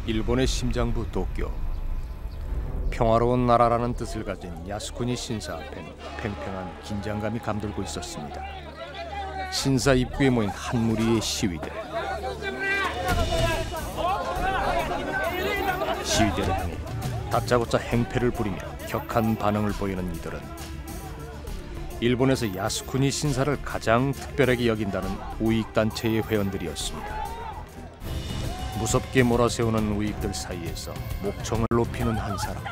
일본의 심장부 도쿄. 평화로운 나라라는 뜻을 가진 야스쿠니 신사 앞엔 팽팽한 긴장감이 감돌고 있었습니다. 신사 입구에 모인 한 무리의 시위대. 시위대를 향해 다짜고짜 행패를 부리며 격한 반응을 보이는 이들은 일본에서 야스쿠니 신사를 가장 특별하게 여긴다는 우익단체의 회원들이었습니다. 무섭게 몰아세우는 우익들 사이에서 목청을 높이는 한 사람.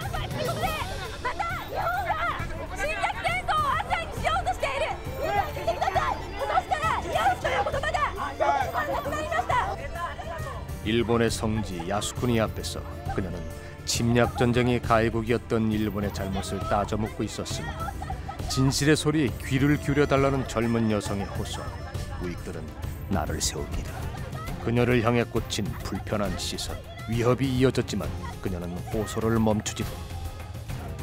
일본의 성지 야스쿠니 앞에서 그녀는 침략 전쟁의 가해국이었던 일본의 잘못을 따져묻고 있었습니다. 진실의 소리에 귀를 기울여달라는 젊은 여성의 호소. 우익들은 나를 세웁니다. 그녀를 향해 꽂힌 불편한 시선, 위협이 이어졌지만 그녀는 호소를 멈추지도,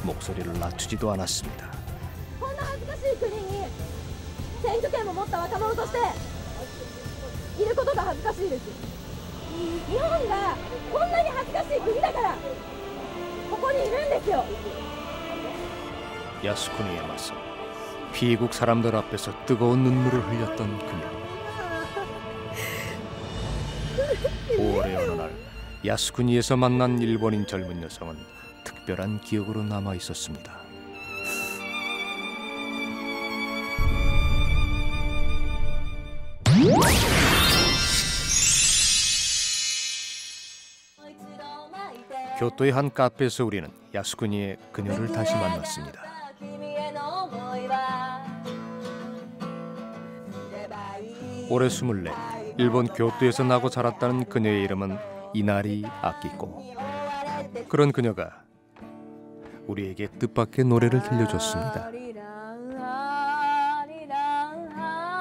목소리를 낮추지도 않았습니다. 야스쿠니에 맞서 피국 사람들 앞에서 뜨거운 눈물을 흘렸던 그녀. 5월의 어느 날 야스쿠니에서 만난 일본인 젊은 여성은 특별한 기억으로 남아 있었습니다. 교토의 한 카페에서 우리는 야스쿠니의 그녀를 다시 만났습니다. 올해 24, 일본 교토에서 나고 자랐다는 그녀의 이름은 이나리 아키코. 그런 그녀가 우리에게 뜻밖의 노래를 들려줬습니다.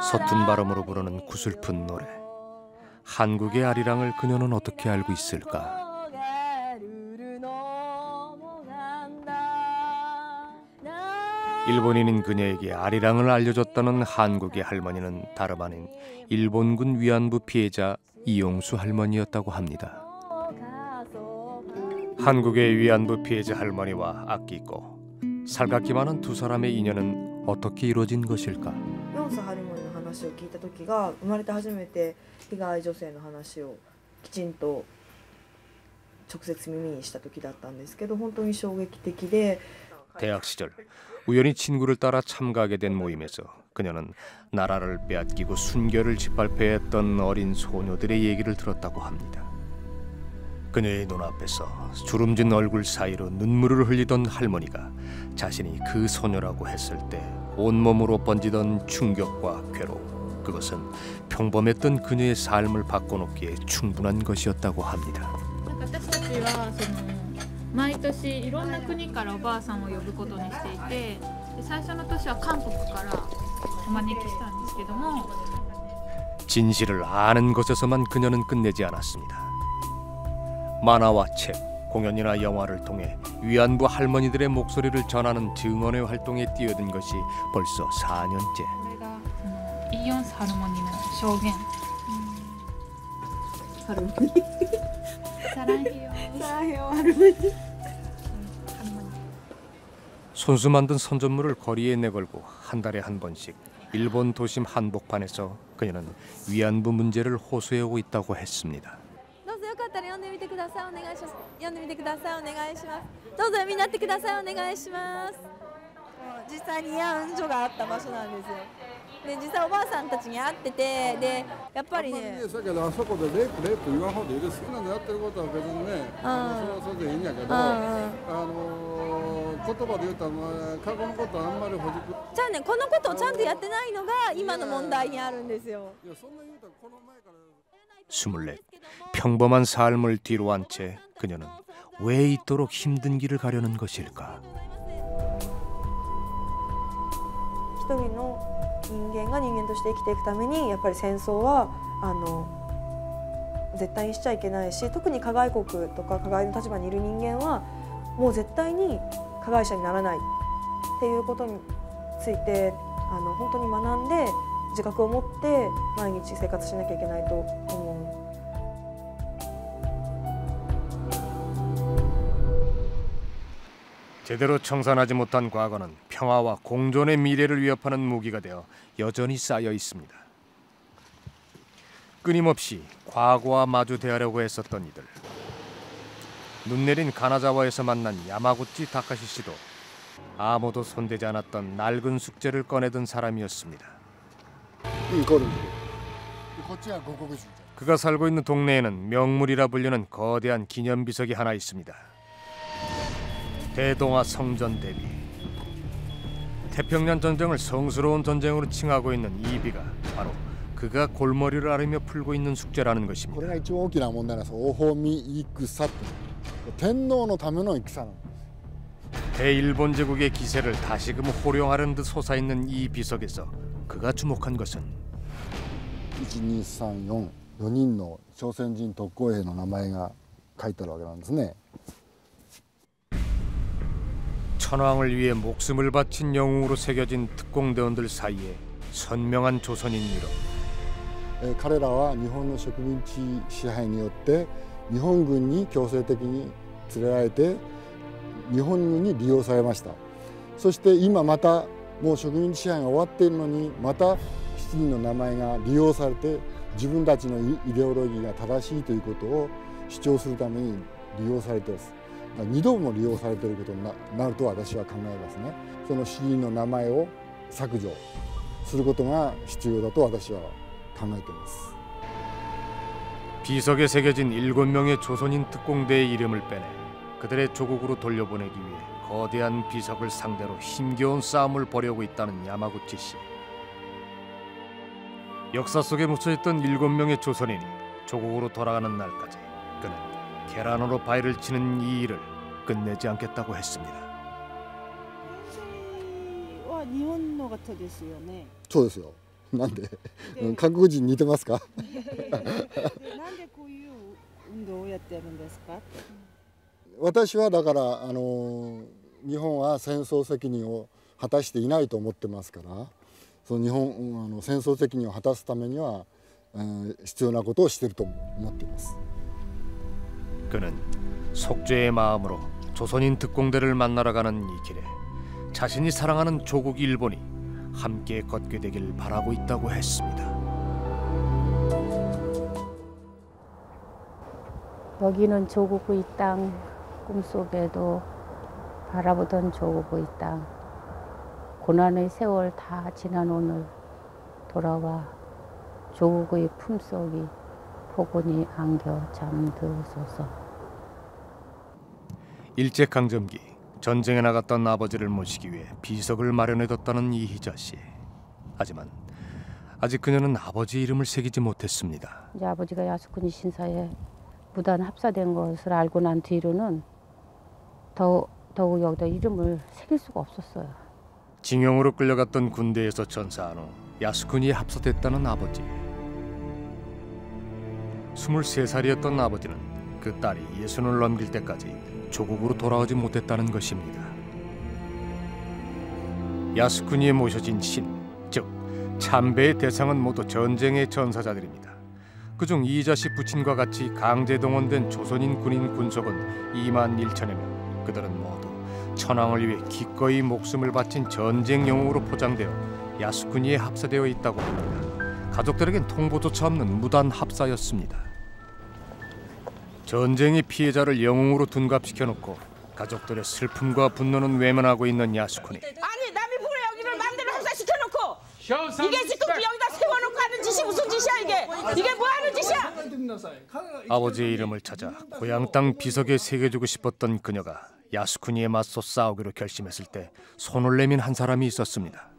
서툰 발음으로 부르는 구슬픈 노래. 한국의 아리랑을 그녀는 어떻게 알고 있을까? 일본인인 그녀에게 아리랑을 알려줬다는 한국의 할머니는 다름 아닌 일본군 위안부 피해자 이용수 할머니였다고 합니다. 한국의 위안부 피해자 할머니와 아끼고 살갑기 많은 두 사람의 인연은 어떻게 이루어진 것일까? 4歳할머니の話を聞いた時が生まれて初めて被害女性の話をきちんと直接耳にした時だったんですけど本当に衝撃的で 대학 시절 우연히 친구를 따라 참가하게 된 모임에서 그녀는 나라를 빼앗기고 순결을 짓밟혀야 했던 어린 소녀들의 얘기를 들었다고 합니다. 그녀의 눈앞에서 주름진 얼굴 사이로 눈물을 흘리던 할머니가 자신이 그 소녀라고 했을 때 온몸으로 번지던 충격과 괴로움, 그것은 평범했던 그녀의 삶을 바꿔놓기에 충분한 것이었다고 합니다. 毎年いろんな国からおばあさんを呼ぶことにしていて、最初の年は韓国からお招きしたんですけども 진실을 아는 것에서만 그녀는 끝내지 않았습니다. 만화와 책, 공연이나 영화를 통해 위안부 할머니들의 목소리를 전하는 증언의 활동에 뛰어든 것이 벌써 4년째. 이용수 할머니의証言. 할머니. 사랑해요. 사랑해요 할머니. 손수 만든 선전물을 거리에 내걸고 한 달에 한 번씩 일본 도심 한복판에서 그녀는 위안부 문제를 호소해오고 있다고 했습니다. どうぞよかったら読んでみてください。お願いします。読んでみてください。お願いします。どうぞ読みになってください。お願いします。実際に慰安所があった場所なんですよ。で実際おばあさんたちに会っててでやっぱりね。だけどあそこでレイプ言わん方でいいです。好きなのやってることは別にね、それはそれでいいんやけど、言葉で言うと過去のことはあんまりほじく。じゃあねこのことをちゃんとやってないのが今の問題にあるんですよ。いやそんな言うたらこの前から。 24, 평범한 삶을 뒤로 한 채 그녀는 왜 이토록 힘든 길을 가려는 것일까? 一人の人間が人間として生きていくためにやっぱり戦争は絶対にしちゃいけないし、特に加害国とか加害の立場にいる人間はもう絶対に加害者にならないっていうことについて本当に学んで自覚を持って毎日生活しなきゃいけないと思う。 제대로 청산하지 못한 과거는 평화와 공존의 미래를 위협하는 무기가 되어 여전히 쌓여 있습니다. 끊임없이 과거와 마주 대하려고 했었던 이들. 눈 내린 가나자와에서 만난 야마구치 다카시 씨도 아무도 손대지 않았던 낡은 숙제를 꺼내든 사람이었습니다. こっちは五国人 그가 살고 있는 동네에는 명물이라 불리는 거대한 기념비석이 하나 있습니다. 대동아 성전 대비. 태평양 전쟁을 성스러운 전쟁으로 칭하고 있는 이 비가 바로 그가 골머리를 앓으며 풀고 있는 숙제라는 これ 것입니다. が一番大きな問題なんです。大見戦って天皇のための戦なんです。 대일본 제국의 기세를 다시금 호령하려는 듯 솟아있는 이 비석에서 그가 주목한 것은 1234人の朝鮮人特攻兵の名前が書いてあるわけなんですね。 천황을 위해 목숨을 바친 영웅으로 새겨진 특공대원들 사이에 선명한 조선인 이름. 彼らは日本の植民地支配によって日本軍に強制的に連れられて日本軍に利用されました。そして今またもう植民地支配が終わっているのにまた7人の名前が利用されて自分たちのイデオロギーが正しいということを主張するために利用されています。2度も利用されていることになると私は考えますね。その7人の名前を削除することが必要だと私は考えています。 비석에 새겨진 7명의 조선인 특공대의 이름을 빼내 그들의 조국으로 돌려보내기 위해 거대한 비석을 상대로 힘겨운 싸움을 벌이고 있다는 야마구치 씨. 역사 속에 묻혀있던 7명의 조선인이 조국으로 돌아가는 날까지 그는 계란으로 바위를 치는 이 일을 끝내지 않겠다고 했습니다. は日本の方ですよね。そうですよ。なんで韓国人似てますか？なんでこういう運動をやってるんですか？私はだから日本は戦争責任を果たしていないと思ってますから、その日本戦争責任を果たすためには、必要なことをしていると思っています。 그는 속죄의 마음으로 조선인 특공대를 만나러 가는 이 길에 자신이 사랑하는 조국 일본이 함께 걷게 되길 바라고 있다고 했습니다. 여기는 조국의 땅, 꿈속에도 바라보던 조국의 땅. 고난의 세월 다 지난 오늘 돌아와 조국의 품속이 포근히 안겨 잠들소서. 일제강점기 전쟁에 나갔던 아버지를 모시기 위해 비석을 마련해뒀다는 이희자 씨. 하지만 아직 그녀는 아버지 이름을 새기지 못했습니다. 이제 아버지가 야스쿠니 신사에 무단 합사된 것을 알고 난 뒤로는 더욱 여기다 이름을 새길 수가 없었어요. 징용으로 끌려갔던 군대에서 전사한 후 야스쿠니에 합사됐다는 아버지. 23살이었던 아버지는 그 딸이 60을 넘길 때까지 조국으로 돌아오지 못했다는 것입니다. 야스쿠니에 모셔진 신, 즉 참배의 대상은 모두 전쟁의 전사자들입니다. 그중 이희자 씨 부친과 같이 강제 동원된 조선인 군인 군속은 2만 1천여 명. 그들은 모두 천황을 위해 기꺼이 목숨을 바친 전쟁 영웅으로 포장되어 야스쿠니에 합사되어 있다고 합니다. 가족들에겐 통보조차 없는 무단 합사였습니다. 전쟁의 피해자를 영웅으로 둔갑시켜놓고 가족들의 슬픔과 분노는 외면하고 있는 야스쿠니. 아니 남이 왜 여기를 마음대로 합사시켜놓고 이게 지금 여기다 세워놓고 하는 짓이 무슨 짓이야 이게 뭐 하는 짓이야? 아버지의 이름을 찾아 고향 땅 비석에 새겨주고 싶었던 그녀가 야스쿠니에 맞서 싸우기로 결심했을 때 손을 내민 한 사람이 있었습니다.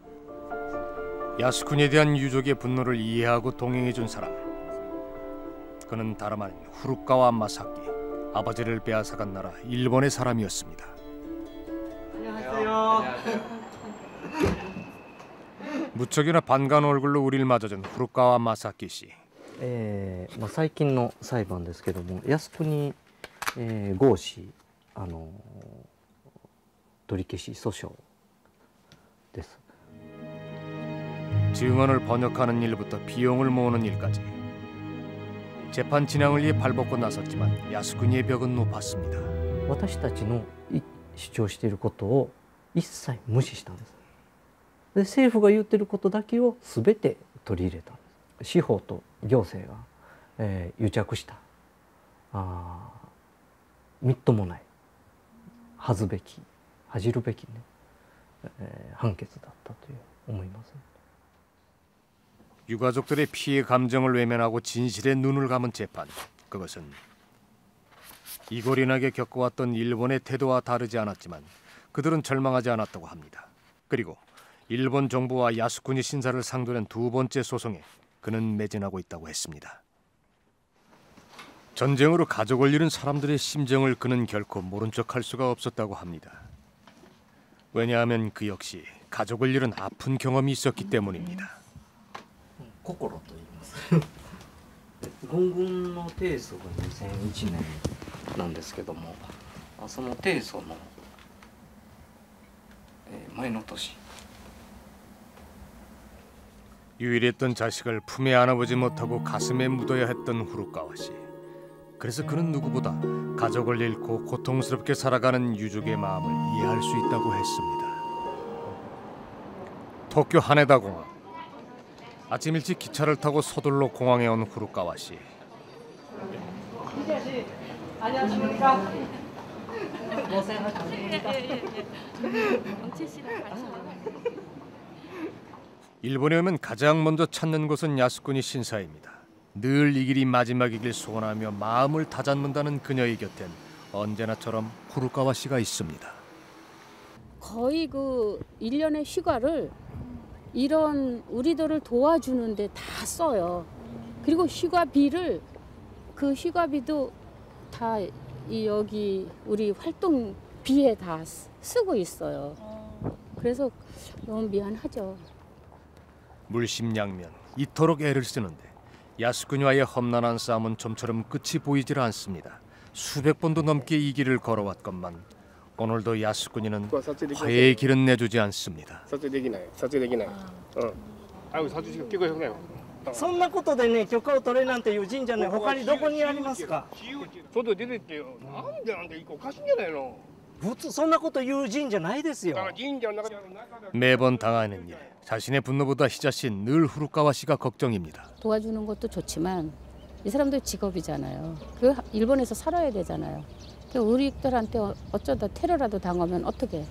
야스쿠니에 대한 유족의 분노를 이해하고 동행해준 사람. 그는 다름 아닌 후루카와 마사키, 아버지를 빼앗아간 나라 일본의 사람이었습니다. 안녕하세요. 무척이나 반가운 얼굴로 우리를 맞아준 후루카와 마사키 씨. 最近の裁判ですけども、靖国、合氏取り消し訴訟です。 증언을 번역하는 일부터 비용을 모으는 일까지 재판 진행을 위해 발벗고 나섰지만 야스쿠니의 벽은 높았습니다. 私たちの主張していることを一切無視したんです。で政府が言ってることだけを全て取り入れたんです。司法と行政が、癒着したみっともない恥ずるべきね、判決だったという思います。 유가족들의 피해 감정을 외면하고 진실에 눈을 감은 재판. 그것은 이골이나게 겪어왔던 일본의 태도와 다르지 않았지만 그들은 절망하지 않았다고 합니다. 그리고 일본 정부와 야스쿠니 신사를 상대한 두 번째 소송에 그는 매진하고 있다고 했습니다. 전쟁으로 가족을 잃은 사람들의 심정을 그는 결코 모른 척할 수가 없었다고 합니다. 왜냐하면 그 역시 가족을 잃은 아픈 경험이 있었기 때문입니다. 心と言います論文の提訴が2001年なんですけども、その提訴の前の年 유일했던 자식을 품에 안아보지 못하고 가슴에 묻어야 했던 후루카와 씨. 그래서 그는 누구보다 가족을 잃고 고통스럽게 살아가는 유족의 마음을 이해할 수 있다고 했습니다. 도쿄 하네다 공항. 아침 일찍 기차를 타고 서둘러 공항에 온 후루카와 씨. 일본에 오면 가장 먼저 찾는 곳은 야스쿠니 신사입니다. 늘 이 길이 마지막이길 소원하며 마음을 다잡는다는 그녀의 곁엔 언제나처럼 후루카와 씨가 있습니다. 거의 그 1년의 휴가를 이런 우리들을 도와주는데 다 써요. 그리고 휴가비를 그 휴가비도 다 여기 우리 활동비에 다 쓰고 있어요. 그래서 너무 미안하죠. 물심양면 이토록 애를 쓰는데 야스쿠니와의 험난한 싸움은 좀처럼 끝이 보이질 않습니다. 수백 번도 넘게 이 길을 걸어왔건만 오늘도 야스쿠니는 화해의 길은 내주지 않습니다. そんなことでね許可を取れなんていう神社ね他にどこにありますか。外出てってよ。なんでなんでおかしいんじゃないの。普通そんなこと言う神社ないですよ。 매번 당하는 일, 자신의 분노보다 희자신 늘 후루카와 씨가 걱정입니다. 도와주는 것도 좋지만 이 사람들 직업이잖아요. 그 일본에서 살아야 되잖아요. 우리들한테 어쩌다 테러라도 당하면 어떻게?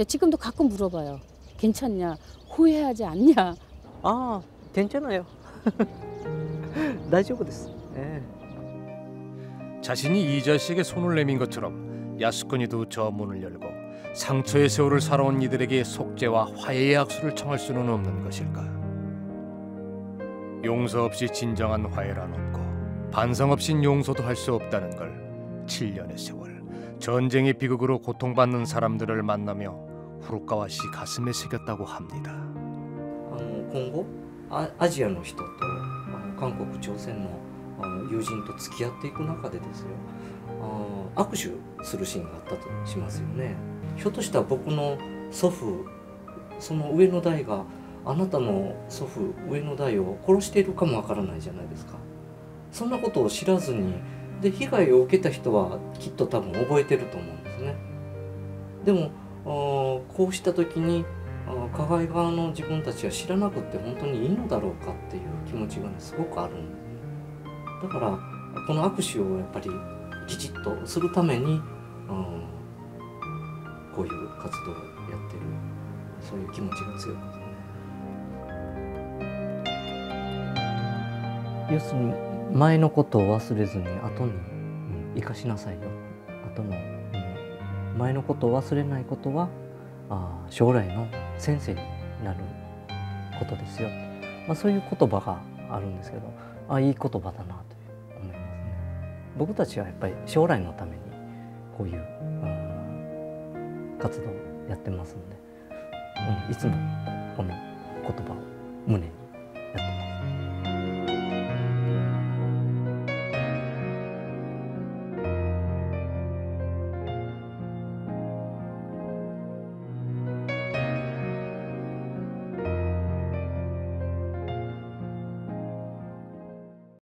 지금도 가끔 물어봐요. 괜찮냐? 후회하지 않냐? 아, 괜찮아요. 大丈夫です. 자신이 이 자식에게 손을 내민 것처럼 야스쿠니도 저 문을 열고 상처의 세월을 살아온 이들에게 속죄와 화해의 악수를 청할 수는 없는 것일까? 용서 없이 진정한 화해란 없고 반성 없인 용서도 할 수 없다는 걸 7년의 세월 전쟁의 비극으로 고통받는 사람들을 만나며 후루카와 씨 가슴에 새겼다고 합니다. 今後アジアの人と韓国朝鮮の友人と付き合っていく中でですよ握手するシーンがあったとしますよね。ひょっとしたら僕の祖父その上の代があなたの祖父上の代を殺しているかもわからないじゃないですか。そんなことを知らずにで被害を受けた人はきっと多分覚えてると思うんですね。でもこうした時に加害側の自分たちは知らなくて本当にいいのだろうかっていう気持ちがねすごくあるんですね。だからこの握手をやっぱりきちっとするためにこういう活動をやってるそういう気持ちが強いですね。要するに前のことを忘れずに後に生かしなさいよ。後の前のことを忘れないことは将来の先生になることですよ。そういう言葉があるんですけど、いい言葉だなと思いますね。僕たちはやっぱり将来のためにこういう活動をやってますので、いつもこの言葉を胸に